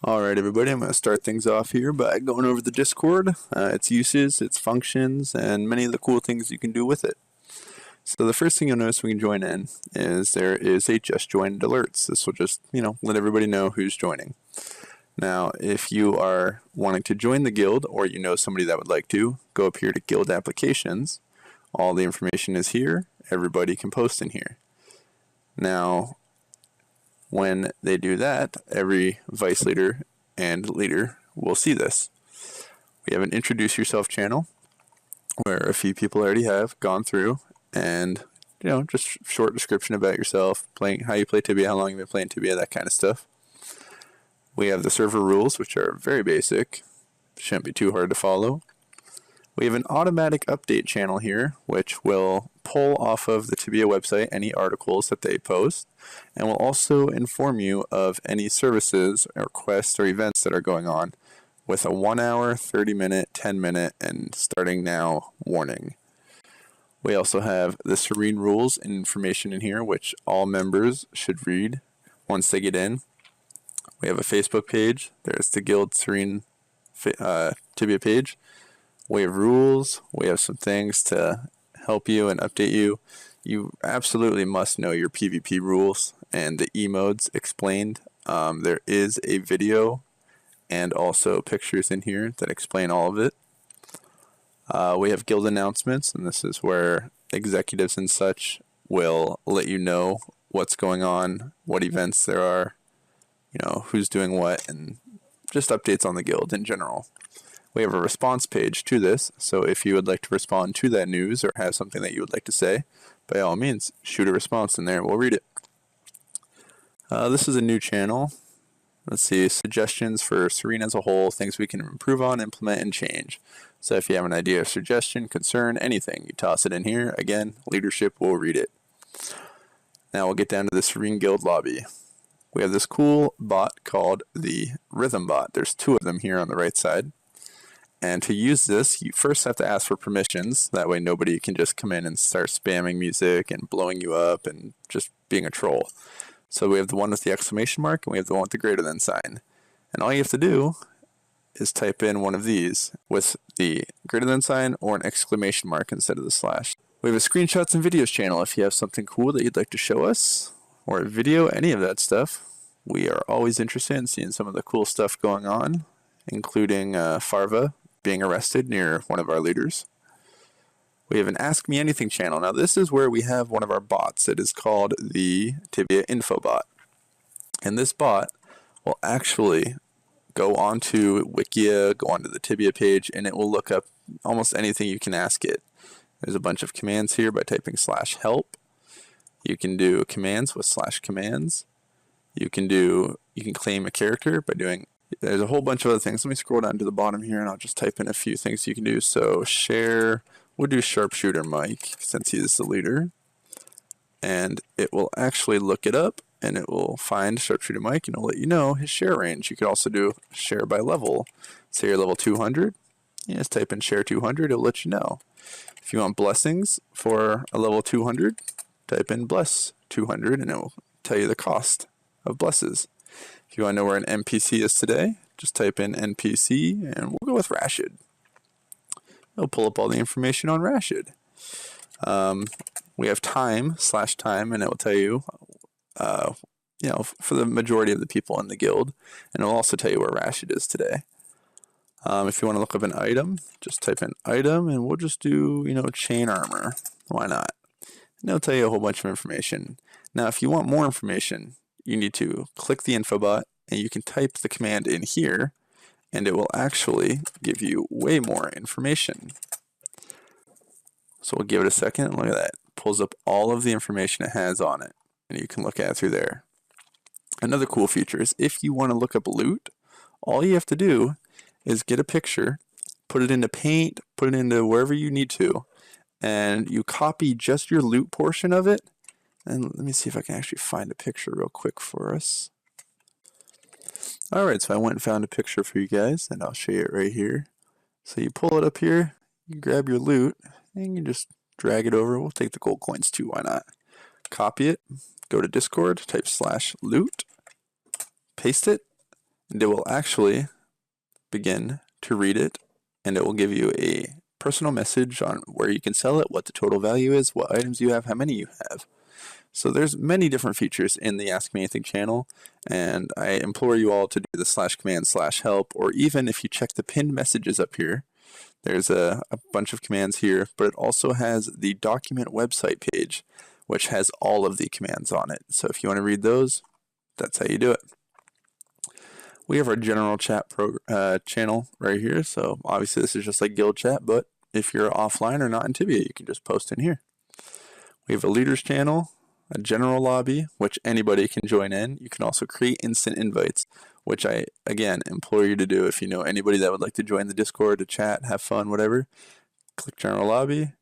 Alright everybody, I'm going to start things off here by going over the Discord, its uses, its functions, and many of the cool things you can do with it. So the first thing you'll notice when you join in is there is a just joined alerts. This will just, let everybody know who's joining. Now, if you are wanting to join the guild or you know somebody that would like to, go up here to guild applications. All the information is here. Everybody can post in here. Now, when they do that, every vice leader and leader will see this. We have an introduce yourself channel where a few people already have gone through and just short description about yourself, playing, how you play Tibia, how long you've been playing Tibia, that kind of stuff. We have the server rules, which are very basic, shouldn't be too hard to follow. We have an automatic update channel here, which will pull off of the Tibia website any articles that they post, and will also inform you of any services or quests or events that are going on with a 1 hour, 30 minute, 10 minute, and starting now warning. We also have the Serene rules and information in here, which all members should read once they get in. We have a Facebook page. There's the Guild Serene Tibia page. We have rules. We have some things to help you and update you. You absolutely must know your PvP rules and the E-modes explained. There is a video and also pictures in here that explain all of it. We have guild announcements, and this is where executives and such will let you know what's going on, what events there are, who's doing what, and just updates on the guild in general. We have a response page to this, so if you would like to respond to that news or have something that you would like to say, by all means, shoot a response in there and we'll read it. This is a new channel. Let's see, suggestions for Serene as a whole, things we can improve on, implement, and change. So if you have an idea, suggestion, concern, anything, you toss it in here. Again, leadership will read it. Now we'll get down to the Serene Guild lobby. We have this cool bot called the Rhythm Bot. There's two of them here on the right side. And to use this, you first have to ask for permissions. That way nobody can just come in and start spamming music and blowing you up and just being a troll. So we have the one with the exclamation mark and we have the one with the greater than sign. And all you have to do is type in one of these with the greater than sign or an exclamation mark instead of the slash. We have a screenshots and videos channel. If you have something cool that you'd like to show us, or a video, any of that stuff, we are always interested in seeing some of the cool stuff going on, including Farva being arrested near one of our leaders. We have an Ask Me Anything channel. Now this is where we have one of our bots. It is called the Tibia Info Bot. And this bot will actually go onto Wikia, go onto the Tibia page, and it will look up almost anything you can ask it. There's a bunch of commands here by typing /help. You can do commands with /commands. You can claim a character by doing, there's a whole bunch of other things. Let me scroll down to the bottom here and I'll just type in a few things you can do. So share, we'll do Sharpshooter Mike since he's the leader. And it will actually look it up and it will find Sharpshooter Mike and it'll let you know his share range. You could also do share by level. Say you're level 200, you just type in share 200, it'll let you know. If you want blessings for a level 200, type in bless 200 and it will tell you the cost of blesses. If you want to know where an NPC is today, just type in NPC and we'll go with Rashid. It'll pull up all the information on Rashid. We have time and it will tell you, for the majority of the people in the guild, and it will also tell you where Rashid is today. If you want to look up an item, just type in item and we'll just do, chain armor. Why not? And it'll tell you a whole bunch of information. Now, if you want more information, you need to click the info bot and you can type the command in here and it will actually give you way more information. So we'll give it a second and look at that. It pulls up all of the information it has on it and you can look at it through there. Another cool feature is if you want to look up loot, all you have to do is get a picture, put it into Paint, put it into wherever you need to, and you copy just your loot portion of it. And let me see if I can actually find a picture real quick for us. Alright, so I went and found a picture for you guys, and I'll show you it right here. So you pull it up here, you grab your loot, and you just drag it over. We'll take the gold coins too, why not? Copy it, go to Discord, type /loot, paste it, and it will actually begin to read it, and it will give you a personal message on where you can sell it, what the total value is, what items you have, how many you have. So there's many different features in the Ask Me Anything channel, and I implore you all to do the /command/help, or even if you check the pinned messages up here, there's a bunch of commands here, but it also has the document website page, which has all of the commands on it. So if you want to read those, that's how you do it. We have our general chat channel right here. So obviously this is just like guild chat, but if you're offline or not in Tibia, you can just post in here. We have a leaders channel, a general lobby, which anybody can join in. You can also create instant invites, which I, again, implore you to do if you know anybody that would like to join the Discord to chat, have fun, whatever. Click general lobby,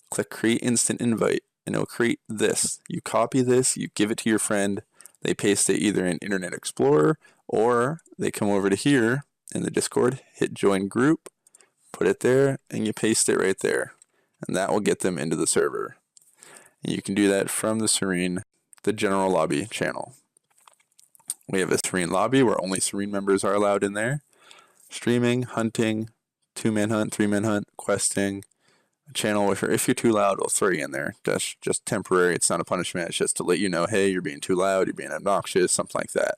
click create instant invite, and it'll create this. You copy this, you give it to your friend, they paste it either in Internet Explorer, or they come over to here in the Discord, hit join group, put it there, and you paste it right there. And that will get them into the server. And you can do that from the Serene, the general lobby channel. We have a Serene lobby where only Serene members are allowed in there. Streaming, hunting, 2-man hunt, 3-man hunt, questing. A channel where if you're too loud, we'll throw you in there. That's just temporary. It's not a punishment. It's just to let you know, hey, you're being too loud, you're being obnoxious, something like that.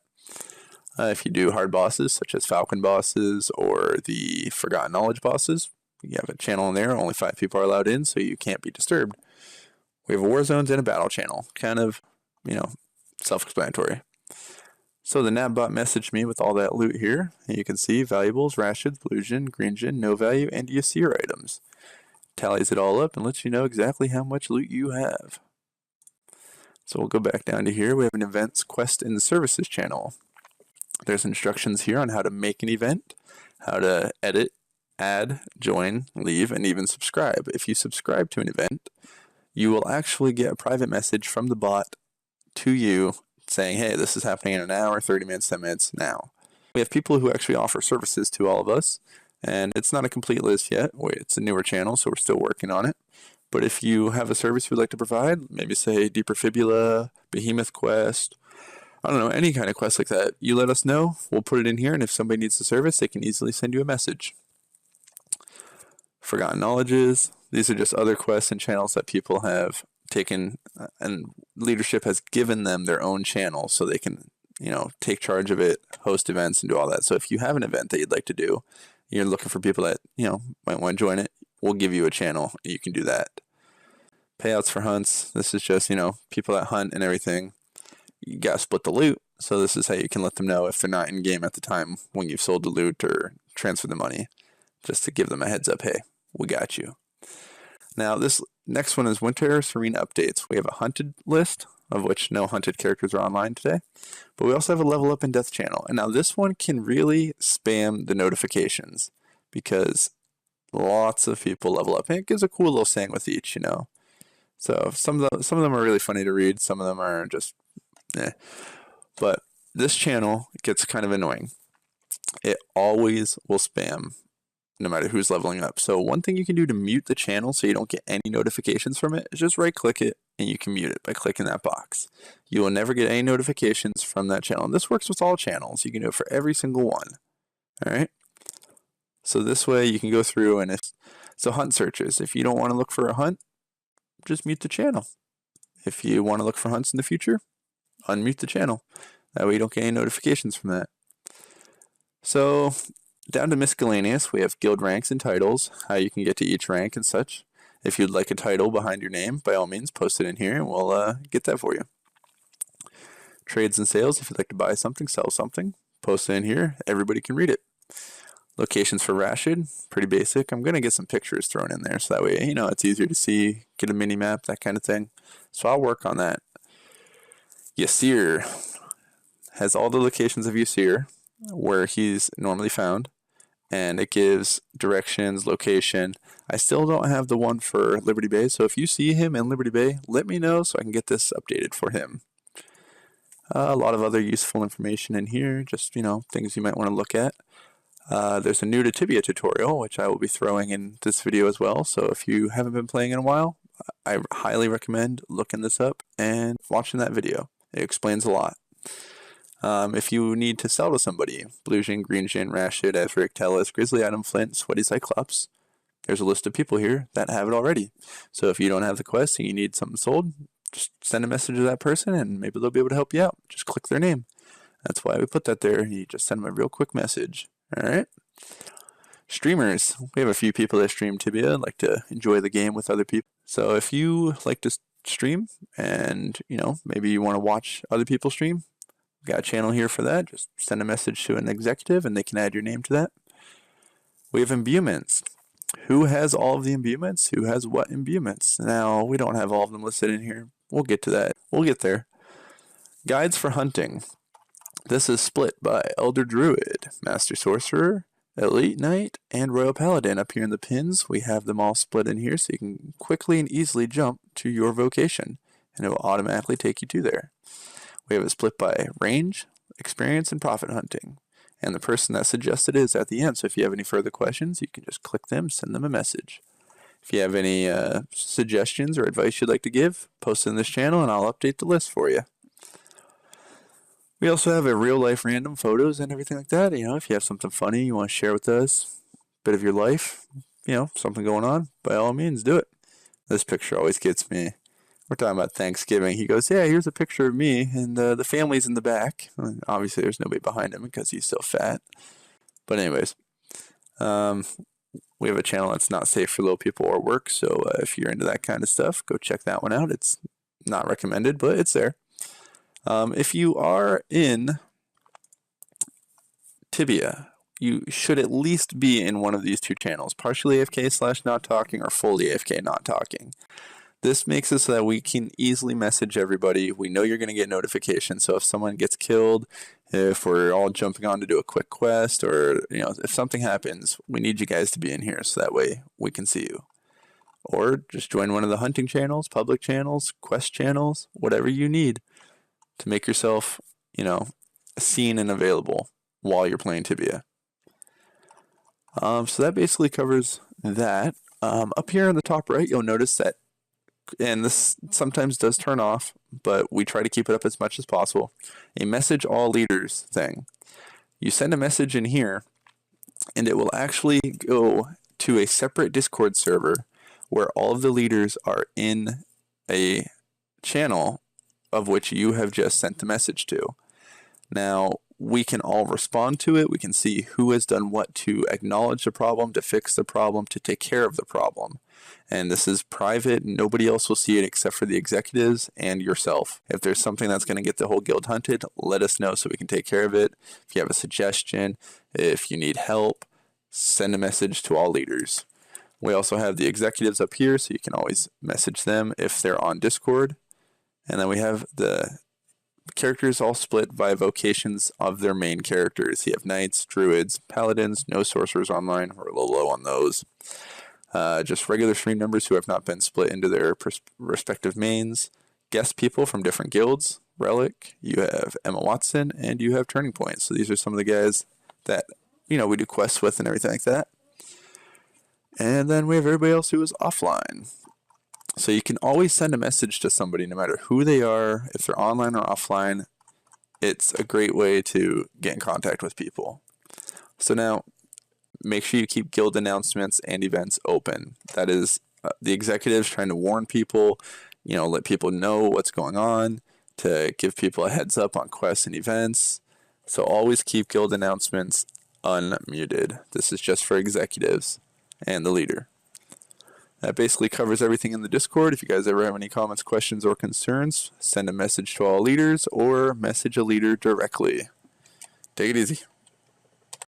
If you do hard bosses, such as Falcon bosses or the Forgotten Knowledge bosses, you have a channel in there. Only 5 people are allowed in, so you can't be disturbed. We have a war zones and a battle channel. Kind of, self-explanatory. So the Nabbot messaged me with all that loot here. And you can see valuables, rations, blue gen, green gen, no value, and Yasir items. Tallies it all up and lets you know exactly how much loot you have. So we'll go back down to here. We have an events, quest, and services channel. There's instructions here on how to make an event, how to edit, add, join, leave, and even subscribe. If you subscribe to an event, you will actually get a private message from the bot to you saying, hey, this is happening in an hour, 30 minutes, 10 minutes, now. We have people who actually offer services to all of us, and it's not a complete list yet. It's a newer channel, so we're still working on it. But if you have a service you'd like to provide, maybe say Deeper Fibula, Behemoth Quest, I don't know, any kind of quest like that, you let us know, we'll put it in here, and if somebody needs the service, they can easily send you a message. Forgotten Knowledges, these are just other quests and channels that people have taken, and leadership has given them their own channel so they can, take charge of it, host events, and do all that. So if you have an event that you'd like to do, you're looking for people that, might want to join it, we'll give you a channel, you can do that. Payouts for hunts, this is just, people that hunt and everything. You gotta split the loot, so this is how you can let them know if they're not in game at the time when you've sold the loot or transferred the money, just to give them a heads up, hey, we got you. Now this next one is Winter Serene updates. We have a hunted list, of which no hunted characters are online today, but we also have a level up and death channel. And now this one can really spam the notifications because lots of people level up, and it gives a cool little saying with each, So some of them are really funny to read, some of them are just But this channel gets kind of annoying. It always will spam no matter who's leveling up. So one thing you can do to mute the channel so you don't get any notifications from it is just right click it and you can mute it by clicking that box. You will never get any notifications from that channel. And this works with all channels. You can do it for every single one. Alright? So this way you can go through and hunt searches. If you don't want to look for a hunt, just mute the channel. If you want to look for hunts in the future, unmute the channel. That way you don't get any notifications from that. So down to miscellaneous, we have guild ranks and titles, how you can get to each rank and such. If you'd like a title behind your name, by all means post it in here and we'll get that for you. Trades and sales, if you'd like to buy something, sell something, post it in here, everybody can read it. Locations for Rashid, pretty basic. I'm going to get some pictures thrown in there so that way, it's easier to see, get a mini map, that kind of thing. So I'll work on that. Yasir has all the locations of Yasir where he's normally found, and it gives directions, location. I still don't have the one for Liberty Bay, so if you see him in Liberty Bay, let me know so I can get this updated for him. A lot of other useful information in here, just things you might want to look at. There's a new to Tibia tutorial, which I will be throwing in this video as well, so if you haven't been playing in a while, I highly recommend looking this up and watching that video. It explains a lot. If you need to sell to somebody, Blue Jin, Green Jin, Rashid, Ezric, Tellus, Grizzly Adam, Flint, Sweaty Cyclops, there's a list of people here that have it already. So if you don't have the quest and you need something sold, just send a message to that person and maybe they'll be able to help you out. Just click their name. That's why we put that there. You just send them a real quick message. All right. Streamers. We have a few people that stream Tibia and like to enjoy the game with other people. So if you like to stream and, maybe you want to watch other people stream, we got a channel here for that. Just send a message to an executive and they can add your name to that. We have imbuements. Who has all of the imbuements? Who has what imbuements? Now, we don't have all of them listed in here. We'll get to that. We'll get there. Guides for hunting. This is split by Elder Druid, Master Sorcerer, Elite Knight, and Royal Paladin. Up here in the pins, we have them all split in here so you can quickly and easily jump to your vocation, and it will automatically take you to there. We have it split by range, experience, and profit hunting. And the person that suggested it is at the end, so if you have any further questions, you can just click them, send them a message. If you have any suggestions or advice you'd like to give, post it in this channel and I'll update the list for you. We also have a real life random photos and everything like that. If you have something funny you want to share with us, a bit of your life, something going on, by all means do it. This picture always gets me. We're talking about Thanksgiving. He goes, yeah, here's a picture of me and the family's in the back. And obviously there's nobody behind him because he's so fat. But anyways, we have a channel that's not safe for little people or work. So if you're into that kind of stuff, go check that one out. It's not recommended, but it's there. If you are in Tibia, you should at least be in one of these two channels, partially AFK / not talking or fully AFK not talking. This makes it so that we can easily message everybody. We know you're going to get notifications, so if someone gets killed, if we're all jumping on to do a quick quest, or if something happens, we need you guys to be in here so that way we can see you. Or just join one of the hunting channels, public channels, quest channels, whatever you need to make yourself, seen and available while you're playing Tibia. So that basically covers that. Up here in the top right, you'll notice that, and this sometimes does turn off, but we try to keep it up as much as possible, a message all leaders thing. You send a message in here, and it will actually go to a separate Discord server where all of the leaders are in a channel of which you have just sent the message to. Now, we can all respond to it. We can see who has done what to acknowledge the problem, to fix the problem, to take care of the problem. And this is private. Nobody else will see it except for the executives and yourself. If there's something that's going to get the whole guild hunted, let us know so we can take care of it. If you have a suggestion, if you need help, send a message to all leaders. We also have the executives up here, so you can always message them if they're on Discord. And then we have the characters all split by vocations of their main characters. You have knights, druids, paladins, no sorcerers online. We're a little low on those. Just regular stream members who have not been split into their respective mains. Guest people from different guilds. Relic, you have Emma Watson, and you have Turning Point. So these are some of the guys that, we do quests with and everything like that. And then we have everybody else who is offline. So you can always send a message to somebody no matter who they are, if they're online or offline. It's a great way to get in contact with people. So now, make sure you keep guild announcements and events open. That is the executives trying to warn people, let people know what's going on, to give people a heads up on quests and events. So always keep guild announcements unmuted. This is just for executives and the leader. That basically covers everything in the Discord. If you guys ever have any comments, questions, or concerns, send a message to all leaders or message a leader directly. Take it easy.